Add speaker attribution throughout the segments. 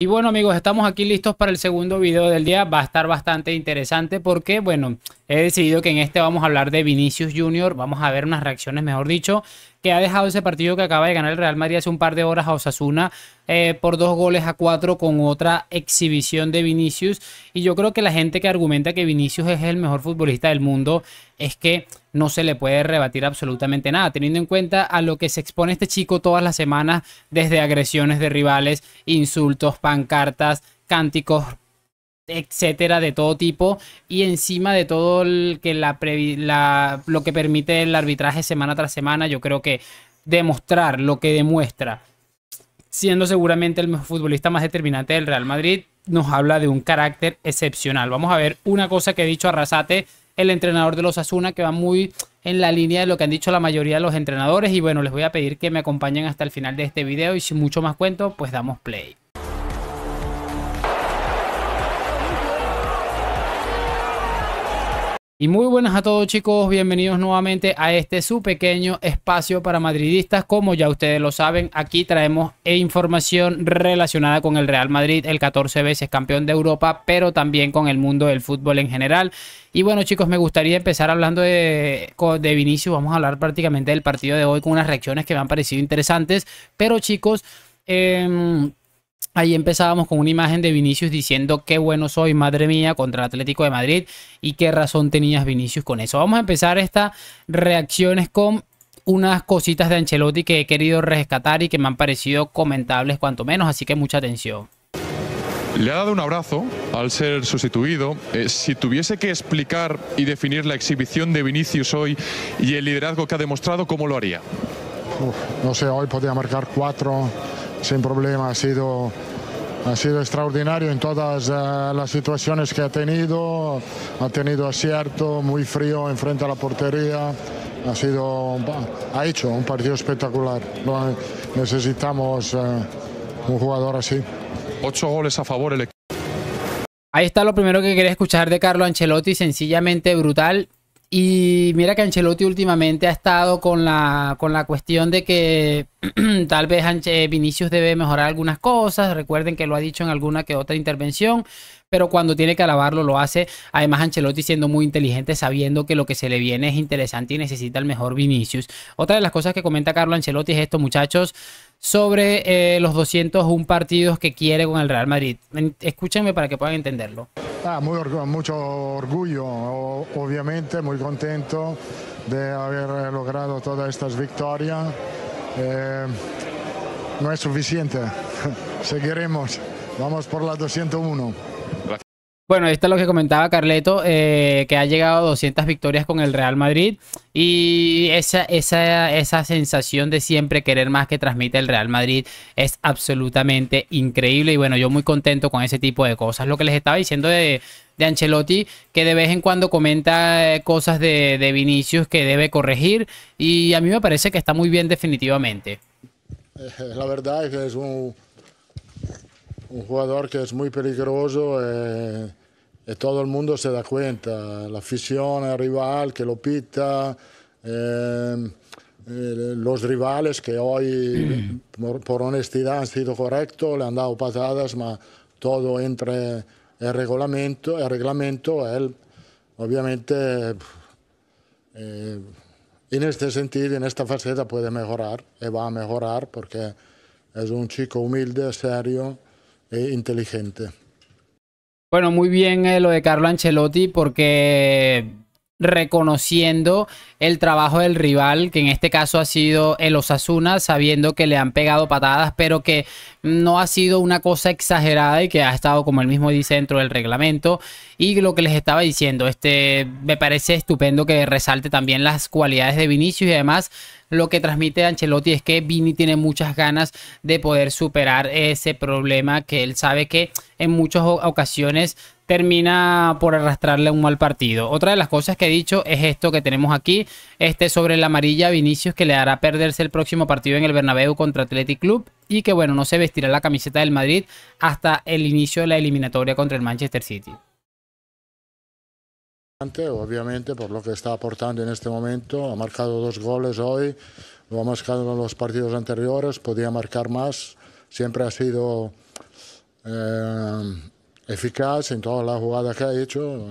Speaker 1: Y bueno amigos, estamos aquí listos para el segundo video del día. Va a estar bastante interesante porque, bueno, he decidido que en este vamos a hablar de Vinicius Junior. Vamos a ver unas reacciones, mejor dicho, que ha dejado ese partido que acaba de ganar el Real Madrid hace un par de horas a Osasuna por 2 goles a 4 con otra exhibición de Vinicius. Y yo creo que la gente que argumenta que Vinicius es el mejor futbolista del mundo es que no se le puede rebatir absolutamente nada, teniendo en cuenta a lo que se expone este chico todas las semanas, desde agresiones de rivales, insultos, pancartas, cánticos, etcétera, de todo tipo, y encima de todo lo que permite el arbitraje semana tras semana. Yo creo que demostrar lo que demuestra, siendo seguramente el futbolista más determinante del Real Madrid, nos habla de un carácter excepcional. Vamos a ver una cosa que ha dicho Arrasate, el entrenador de los Asuna, que va muy en la línea de lo que han dicho la mayoría de los entrenadores. Y bueno, les voy a pedir que me acompañen hasta el final de este video, y sin mucho más cuento, pues damos play. Y muy buenas a todos, chicos, bienvenidos nuevamente a este su pequeño espacio para madridistas. Como ya ustedes lo saben, aquí traemos información relacionada con el Real Madrid, el 14 veces campeón de Europa, pero también con el mundo del fútbol en general. Y bueno, chicos, me gustaría empezar hablando de Vinicius. Vamos a hablar prácticamente del partido de hoy con unas reacciones que me han parecido interesantes. Pero chicos, ahí empezábamos con una imagen de Vinicius diciendo qué bueno soy, madre mía, contra el Atlético de Madrid, y qué razón tenías, Vinicius, con eso. Vamos a empezar estas reacciones con unas cositas de Ancelotti que he querido rescatar y que me han parecido comentables cuanto menos, así que mucha atención.
Speaker 2: Le ha dado un abrazo al ser sustituido. Si tuviese que explicar y definir la exhibición de Vinicius hoy y el liderazgo que ha demostrado, ¿cómo lo haría?
Speaker 3: No sé, hoy podía marcar 4 sin problema. Ha sido extraordinario en todas las situaciones que ha tenido. Ha tenido acierto, muy frío enfrente a la portería. Ha hecho un partido espectacular. Necesitamos un jugador así.
Speaker 2: 8 goles a favor el equipo.
Speaker 1: Ahí está lo primero que quería escuchar de Carlo Ancelotti, sencillamente brutal. Y mira que Ancelotti últimamente ha estado con la cuestión de que tal vez Vinicius debe mejorar algunas cosas. Recuerden que lo ha dicho en alguna que otra intervención, pero cuando tiene que alabarlo lo hace. Además, Ancelotti siendo muy inteligente, sabiendo que lo que se le viene es interesante y necesita el mejor Vinicius. Otra de las cosas que comenta Carlo Ancelotti es esto, muchachos, sobre los 201 partidos que quiere con el Real Madrid. Escúchenme para que puedan entenderlo.
Speaker 3: Mucho orgullo, obviamente, muy contento de haber logrado todas estas victorias. No es suficiente, seguiremos, vamos por la 201.
Speaker 1: Bueno, esto es lo que comentaba Carleto, que ha llegado a 200 victorias con el Real Madrid, y esa sensación de siempre querer más que transmite el Real Madrid es absolutamente increíble. Y bueno, yo muy contento con ese tipo de cosas. Lo que les estaba diciendo de Ancelotti, que de vez en cuando comenta cosas de Vinicius que debe corregir, y a mí me parece que está muy bien definitivamente.
Speaker 3: La verdad es que es un jugador que es muy peligroso y todo el mundo se da cuenta, la afición, el rival que lo pita, los rivales que hoy por honestidad han sido correctos, le han dado patadas, pero todo entre el reglamento, él obviamente en este sentido, en esta faceta puede mejorar y va a mejorar porque es un chico humilde, serio e inteligente.
Speaker 1: Bueno, muy bien lo de Carlo Ancelotti, porque reconociendo el trabajo del rival, que en este caso ha sido el Osasuna, sabiendo que le han pegado patadas, pero que no ha sido una cosa exagerada y que ha estado, como él mismo dice, dentro del reglamento. Y lo que les estaba diciendo, me parece estupendo que resalte también las cualidades de Vinicius, y además lo que transmite Ancelotti es que Vini tiene muchas ganas de poder superar ese problema que él sabe que en muchas ocasiones termina por arrastrarle un mal partido. Otra de las cosas que he dicho es esto que tenemos aquí, sobre la amarilla a Vinicius, que le hará perderse el próximo partido en el Bernabéu contra Athletic Club, y que bueno, no se vestirá la camiseta del Madrid hasta el inicio de la eliminatoria contra el Manchester City.
Speaker 3: Obviamente por lo que está aportando en este momento, ha marcado 2 goles hoy, lo ha marcado en los partidos anteriores, podía marcar más, siempre ha sido eficaz en toda la jugada que ha hecho.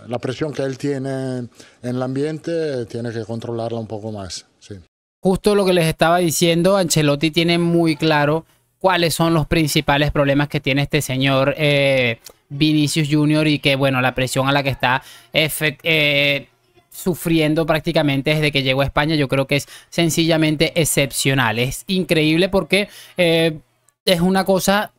Speaker 3: La presión que él tiene en el ambiente tiene que controlarla un poco más. Sí.
Speaker 1: Justo lo que les estaba diciendo, Ancelotti tiene muy claro cuáles son los principales problemas que tiene este señor Vinicius Junior, y que bueno, la presión a la que está sufriendo prácticamente desde que llegó a España, yo creo que es sencillamente excepcional. Es increíble porque es una cosa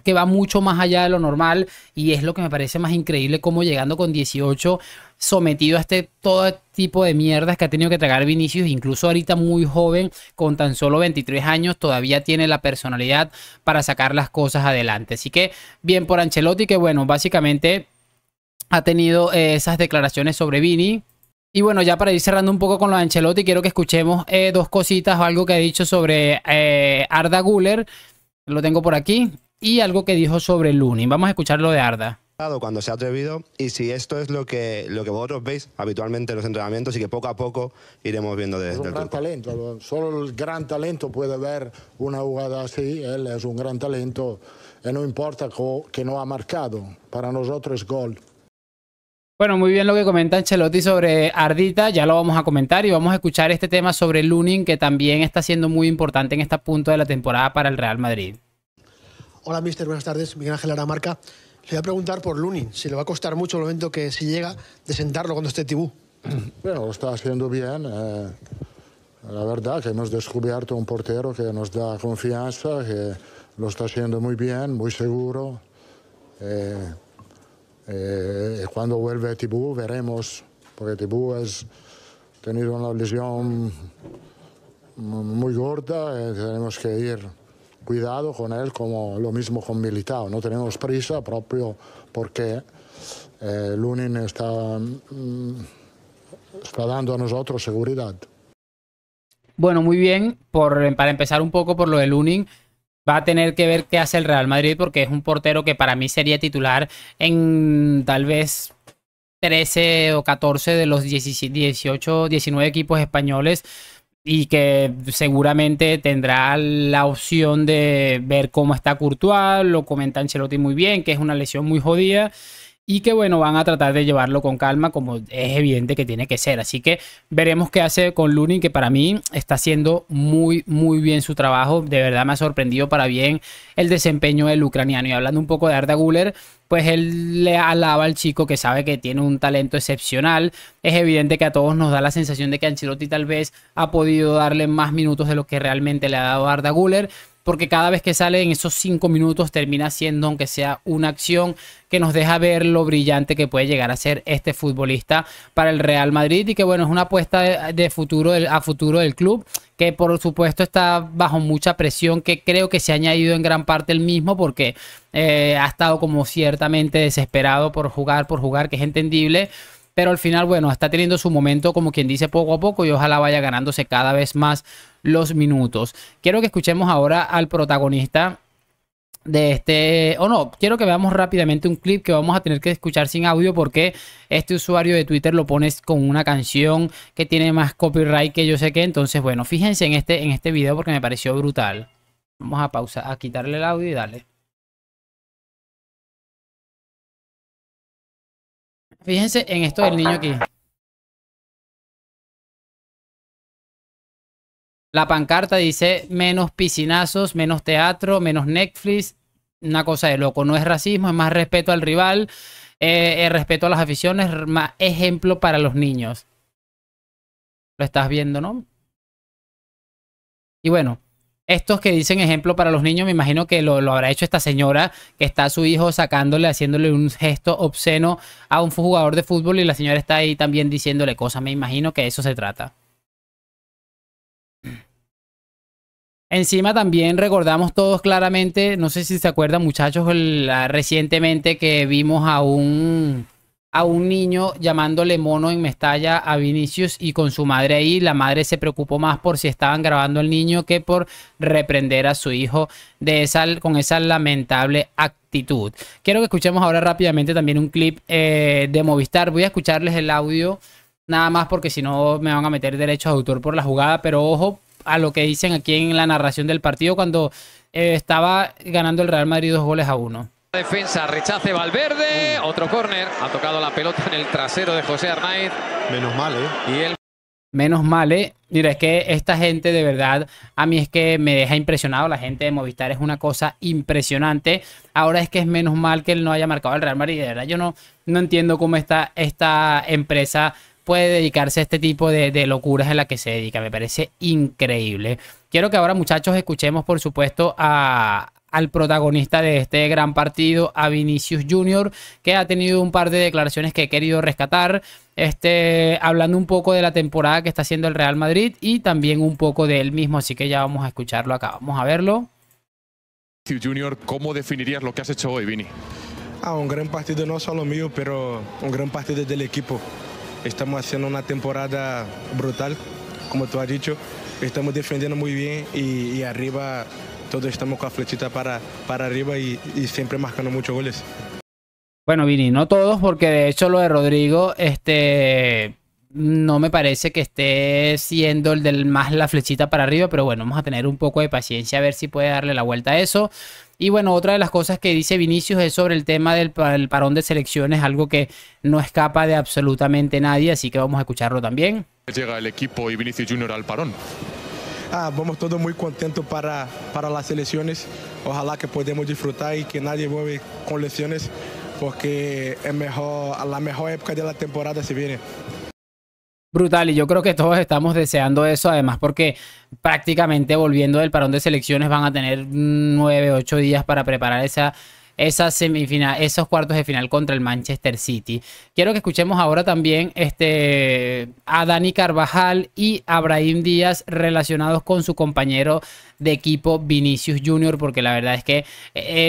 Speaker 1: que va mucho más allá de lo normal, y es lo que me parece más increíble, como llegando con 18, sometido a todo tipo de mierdas que ha tenido que tragar Vinicius, incluso ahorita muy joven, con tan solo 23 años, todavía tiene la personalidad para sacar las cosas adelante. Así que bien por Ancelotti, que bueno, básicamente ha tenido esas declaraciones sobre Vini. Y bueno, ya para ir cerrando un poco con lo de Ancelotti, quiero que escuchemos dos cositas o algo que ha dicho sobre Arda Güler. Lo tengo por aquí. Y algo que dijo sobre Lunin. Vamos a escuchar lo de Arda.
Speaker 4: Cuando se ha atrevido, y si esto es lo que vosotros veis habitualmente en los entrenamientos, y que poco a poco iremos viendo desde el
Speaker 3: gran talento. Solo el gran talento puede ver una jugada así. Él es un gran talento y no importa que no ha marcado. Para nosotros es gol.
Speaker 1: Bueno, muy bien lo que comenta Ancelotti sobre Ardita, ya lo vamos a comentar, y vamos a escuchar este tema sobre Lunin, que también está siendo muy importante en este punto de la temporada para el Real Madrid.
Speaker 5: Hola, mister, buenas tardes. Miguel Ángel Aramarca. Le voy a preguntar por Lunin, si le va a costar mucho el momento que, si llega, de sentarlo cuando esté Tibú.
Speaker 3: Bueno, lo está haciendo bien. La verdad que hemos descubierto un portero que nos da confianza, que lo está haciendo muy bien, muy seguro. Cuando vuelve Tibú veremos, porque Tibú ha tenido una lesión muy gorda, tenemos que ir cuidado con él, como lo mismo con Militao. No tenemos prisa propio porque Lunin está dando a nosotros seguridad.
Speaker 1: Bueno, muy bien. Para empezar un poco por lo de Lunin, va a tener que ver qué hace el Real Madrid, porque es un portero que para mí sería titular en tal vez 13 o 14 de los 18, 19 equipos españoles, y que seguramente tendrá la opción de ver cómo está Courtois. Lo comenta Ancelotti muy bien, que es una lesión muy jodida, y que bueno, van a tratar de llevarlo con calma, como es evidente que tiene que ser. Así que veremos qué hace con Lunin, que para mí está haciendo muy bien su trabajo. De verdad me ha sorprendido para bien el desempeño del ucraniano. Y hablando un poco de Arda Güler, pues él le alaba al chico, que sabe que tiene un talento excepcional. Es evidente que a todos nos da la sensación de que Ancelotti tal vez ha podido darle más minutos de lo que realmente le ha dado a Arda Güler, porque cada vez que sale en esos 5 minutos termina siendo, aunque sea una acción que nos deja ver lo brillante que puede llegar a ser este futbolista para el Real Madrid. Y que bueno, es una apuesta de futuro a futuro del club, que por supuesto está bajo mucha presión, que creo que se ha añadido en gran parte el mismo, porque ha estado como ciertamente desesperado por jugar, que es entendible. Pero al final, bueno, está teniendo su momento, como quien dice, poco a poco, y ojalá vaya ganándose cada vez más los minutos. Quiero que escuchemos ahora al protagonista de quiero que veamos rápidamente un clip que vamos a tener que escuchar sin audio, porque este usuario de Twitter lo pone con una canción que tiene más copyright que yo sé qué. Entonces, bueno, fíjense en este video, porque me pareció brutal. Vamos a pausar, a quitarle el audio y darle. Fíjense en esto del niño aquí. La pancarta dice menos piscinazos, menos teatro, menos Netflix. Una cosa de loco. No es racismo, es más respeto al rival, respeto a las aficiones, más ejemplo para los niños. Lo estás viendo, ¿no? Y bueno, estos que dicen ejemplo para los niños, me imagino que lo habrá hecho esta señora, que está a su hijo haciéndole un gesto obsceno a un jugador de fútbol, y la señora está ahí también diciéndole cosas. Me imagino que de eso se trata. Encima también recordamos todos claramente, no sé si se acuerdan, muchachos, recientemente que vimos a un niño llamándole mono en Mestalla a Vinicius, y con su madre ahí. La madre se preocupó más por si estaban grabando al niño que por reprender a su hijo con esa lamentable actitud. Quiero que escuchemos ahora rápidamente también un clip de Movistar. Voy a escucharles el audio nada más, porque si no me van a meter derechos de autor por la jugada, pero ojo a lo que dicen aquí en la narración del partido, cuando estaba ganando el Real Madrid 2-1.
Speaker 6: Defensa, rechace Valverde, otro córner, ha tocado la pelota en el trasero de José Arnaiz.
Speaker 4: Menos mal, ¿eh?
Speaker 6: Y él...
Speaker 1: Menos mal, mira, es que esta gente de verdad, a mí es que me deja impresionado. La gente de Movistar es una cosa impresionante. Ahora es que es menos mal que él no haya marcado el Real Madrid. De verdad, yo no entiendo cómo esta empresa puede dedicarse a este tipo de locuras en la que se dedica. Me parece increíble. Quiero que ahora, muchachos, escuchemos, por supuesto, al protagonista de este gran partido, a Vinicius Junior, que ha tenido un par de declaraciones que he querido rescatar, hablando un poco de la temporada que está haciendo el Real Madrid y también un poco de él mismo, así que ya vamos a escucharlo acá, vamos a verlo.
Speaker 2: Vinicius Junior, ¿cómo definirías lo que has hecho hoy, Vini?
Speaker 7: Un gran partido no solo mío, pero un gran partido del equipo. Estamos haciendo una temporada brutal, como tú has dicho, estamos defendiendo muy bien y arriba... Todos estamos con la flechita para arriba y siempre marcando muchos goles.
Speaker 1: Bueno, Vini, no todos, porque de hecho lo de Rodrigo, no me parece que esté siendo el del más la flechita para arriba, pero bueno, vamos a tener un poco de paciencia a ver si puede darle la vuelta a eso. Y bueno, otra de las cosas que dice Vinicius es sobre el tema del parón de selecciones, algo que no escapa de absolutamente nadie, así que vamos a escucharlo también.
Speaker 2: Llega el equipo y Vinicius Junior al parón.
Speaker 7: Vamos todos muy contentos para las selecciones. Ojalá que podamos disfrutar y que nadie vuelva con lesiones, porque la mejor época de la temporada se viene.
Speaker 1: Brutal, y yo creo que todos estamos deseando eso, además porque prácticamente volviendo del parón de selecciones van a tener 9, 8 días para preparar esa semifinal, esos cuartos de final contra el Manchester City. Quiero que escuchemos ahora también a Dani Carvajal y a Brahim Díaz relacionados con su compañero de equipo Vinicius Junior, porque la verdad es que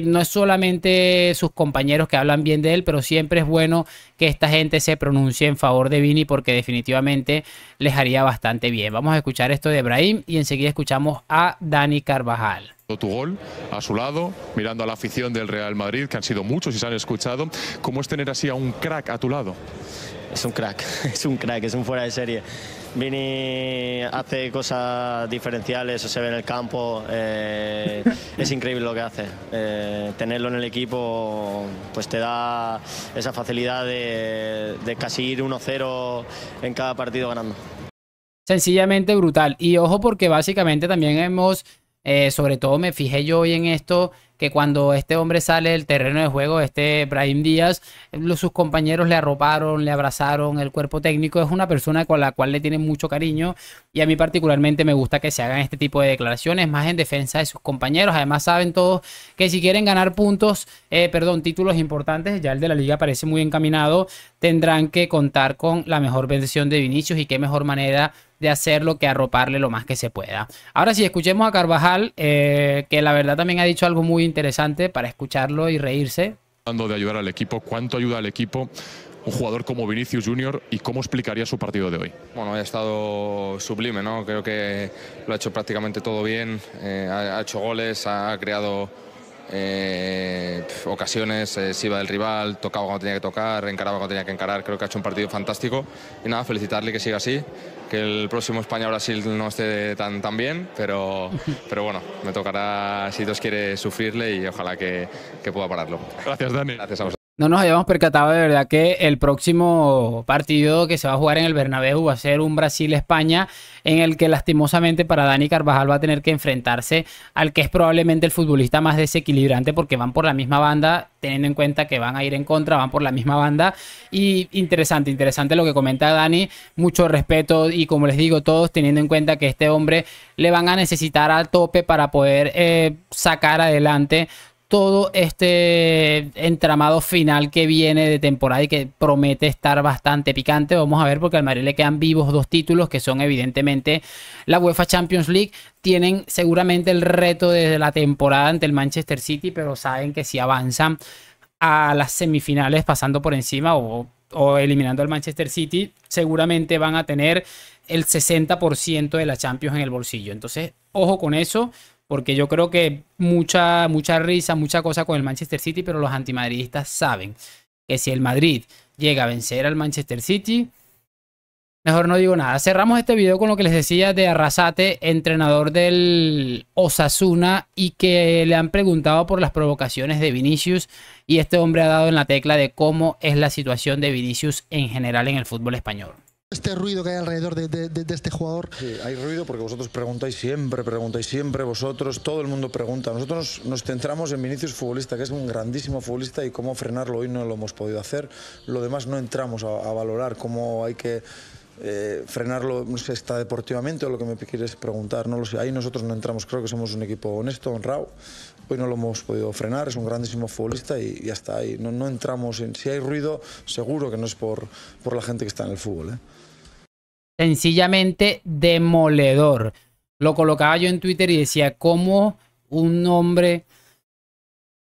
Speaker 1: no es solamente sus compañeros que hablan bien de él, pero siempre es bueno que esta gente se pronuncie en favor de Vini, porque definitivamente les haría bastante bien. Vamos a escuchar esto de Brahim y enseguida escuchamos a Dani Carvajal.
Speaker 2: Tu gol a su lado, mirando a la afición del Real Madrid, que han sido muchos y se han escuchado. ¿Cómo es tener así a un crack a tu lado?
Speaker 8: Es un crack, es un fuera de serie. Vini hace cosas diferenciales, eso se ve en el campo, es increíble lo que hace. Tenerlo en el equipo pues te da esa facilidad de casi ir 1-0 en cada partido ganando.
Speaker 1: Sencillamente brutal. Y ojo, porque básicamente también hemos... sobre todo me fijé yo hoy en esto, que cuando este hombre sale del terreno de juego, Brahim Díaz, sus compañeros le arroparon, le abrazaron, el cuerpo técnico es una persona con la cual le tienen mucho cariño y a mí particularmente me gusta que se hagan este tipo de declaraciones más en defensa de sus compañeros. Además saben todos que si quieren ganar títulos importantes, ya el de la liga parece muy encaminado, tendrán que contar con la mejor versión de Vinicius y qué mejor manera de hacerlo que arroparle lo más que se pueda. Ahora sí, escuchemos a Carvajal, que la verdad también ha dicho algo muy interesante para escucharlo y reírse.
Speaker 2: Hablando de ayudar al equipo, ¿cuánto ayuda al equipo un jugador como Vinicius Junior y cómo explicaría su partido de hoy?
Speaker 9: Bueno, ha estado sublime, ¿no? Creo que lo ha hecho prácticamente todo bien, ha hecho goles, ha creado ocasiones, se iba del rival, tocaba cuando tenía que tocar, encaraba cuando tenía que encarar. Creo que ha hecho un partido fantástico y nada, felicitarle, que siga así, que el próximo España-Brasil no esté tan bien, pero bueno, me tocará, si Dios quiere, sufrirle y ojalá que pueda pararlo.
Speaker 2: Gracias, Dani.
Speaker 9: Gracias a vosotros.
Speaker 1: No nos habíamos percatado de verdad que el próximo partido que se va a jugar en el Bernabéu va a ser un Brasil-España, en el que lastimosamente para Dani Carvajal va a tener que enfrentarse al que es probablemente el futbolista más desequilibrante, porque van por la misma banda, teniendo en cuenta que van a ir en contra, van por la misma banda. Y interesante lo que comenta Dani, mucho respeto y, como les digo, todos teniendo en cuenta que este hombre le van a necesitar al tope para poder sacar adelante todo este entramado final que viene de temporada y que promete estar bastante picante. Vamos a ver, porque al Madrid le quedan vivos 2 títulos que son evidentemente la UEFA Champions League. Tienen seguramente el reto de la temporada ante el Manchester City, pero saben que si avanzan a las semifinales pasando por encima o eliminando al Manchester City, seguramente van a tener el 60% de la Champions en el bolsillo. Entonces, ojo con eso, porque yo creo que mucha risa, mucha cosa con el Manchester City, pero los antimadridistas saben que si el Madrid llega a vencer al Manchester City, Mejor no digo nada. Cerramos este video con lo que les decía de Arrasate, entrenador del Osasuna, y que le han preguntado por las provocaciones de Vinicius, y este hombre ha dado en la tecla de cómo es la situación de Vinicius en general en el fútbol español.
Speaker 5: Este ruido que hay alrededor de este jugador.
Speaker 10: Sí, hay ruido porque vosotros preguntáis siempre, vosotros, todo el mundo pregunta. Nosotros nos centramos en Vinicius futbolista, que es un grandísimo futbolista, y cómo frenarlo hoy no lo hemos podido hacer. Lo demás no entramos a valorar cómo hay que frenarlo, no sé, está deportivamente o lo que me quieres preguntar, no lo sé. Ahí nosotros no entramos, creo que somos un equipo honesto, honrado. Hoy no lo hemos podido frenar, es un grandísimo futbolista y ya está. Ahí no entramos en, si hay ruido, seguro que no es por la gente que está en el fútbol, ¿eh?
Speaker 1: Sencillamente demoledor. Lo colocaba yo en Twitter y decía cómo un hombre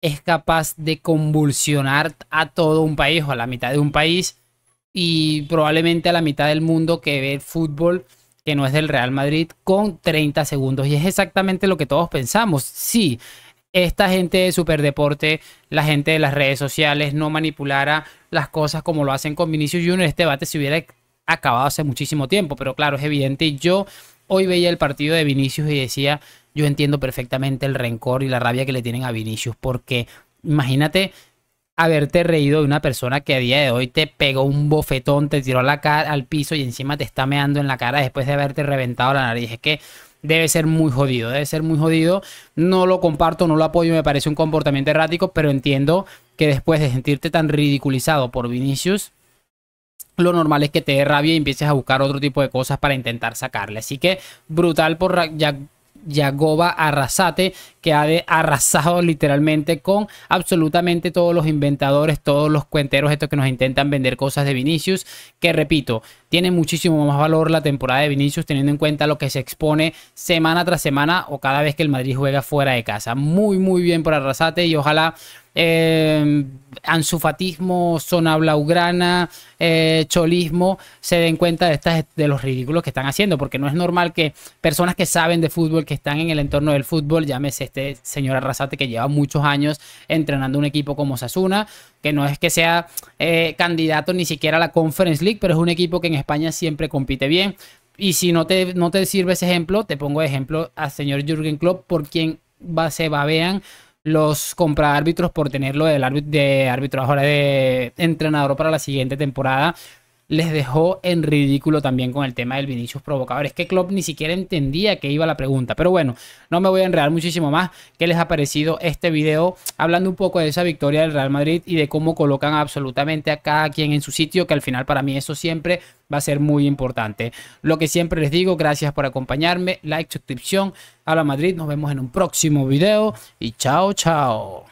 Speaker 1: es capaz de convulsionar a todo un país o a la mitad de un país, y probablemente a la mitad del mundo que ve el fútbol que no es del Real Madrid, con 30 segundos. Y es exactamente lo que todos pensamos. Sí, esta gente de Superdeporte, la gente de las redes sociales, no manipulara las cosas como lo hacen con Vinicius Junior, este debate se hubiera acabado hace muchísimo tiempo. Pero claro, es evidente. Yo hoy veía el partido de Vinicius y decía, yo entiendo perfectamente el rencor y la rabia que le tienen a Vinicius, porque imagínate haberte reído de una persona que a día de hoy te pegó un bofetón, te tiró la cara al piso y encima te está meando en la cara después de haberte reventado la nariz. Es que debe ser muy jodido, debe ser muy jodido. No lo comparto, no lo apoyo, me parece un comportamiento errático, pero entiendo que después de sentirte tan ridiculizado por Vinicius, lo normal es que te dé rabia y empieces a buscar otro tipo de cosas para intentar sacarle. Así que brutal por Yagoba Arrasate, que ha arrasado literalmente con absolutamente todos los inventadores, todos los cuenteros estos que nos intentan vender cosas de Vinicius, que repito, tiene muchísimo más valor la temporada de Vinicius teniendo en cuenta lo que se expone semana tras semana o cada vez que el Madrid juega fuera de casa. Muy bien por Arrasate, y ojalá ansufatismo, zona blaugrana, cholismo se den cuenta de los ridículos que están haciendo, porque no es normal que personas que saben de fútbol, que están en el entorno del fútbol, llámese este señor Arrasate que lleva muchos años entrenando un equipo como Osasuna, que no es que sea candidato ni siquiera a la Conference League, pero es un equipo que en España siempre compite bien. Y si no te sirve ese ejemplo, te pongo de ejemplo al señor Jürgen Klopp, por quien se babean los compraárbitros por tenerlo de árbitro, ahora de entrenador para la siguiente temporada. Les dejó en ridículo también con el tema del Vinicius provocador. Es que Klopp ni siquiera entendía que iba la pregunta. Pero bueno, no me voy a enredar muchísimo más. ¿Qué les ha parecido este video? Hablando un poco de esa victoria del Real Madrid y de cómo colocan absolutamente a cada quien en su sitio, que al final para mí eso siempre va a ser muy importante. Lo que siempre les digo, gracias por acompañarme. Like, suscripción. Habla Madrid. Nos vemos en un próximo video y chao, chao.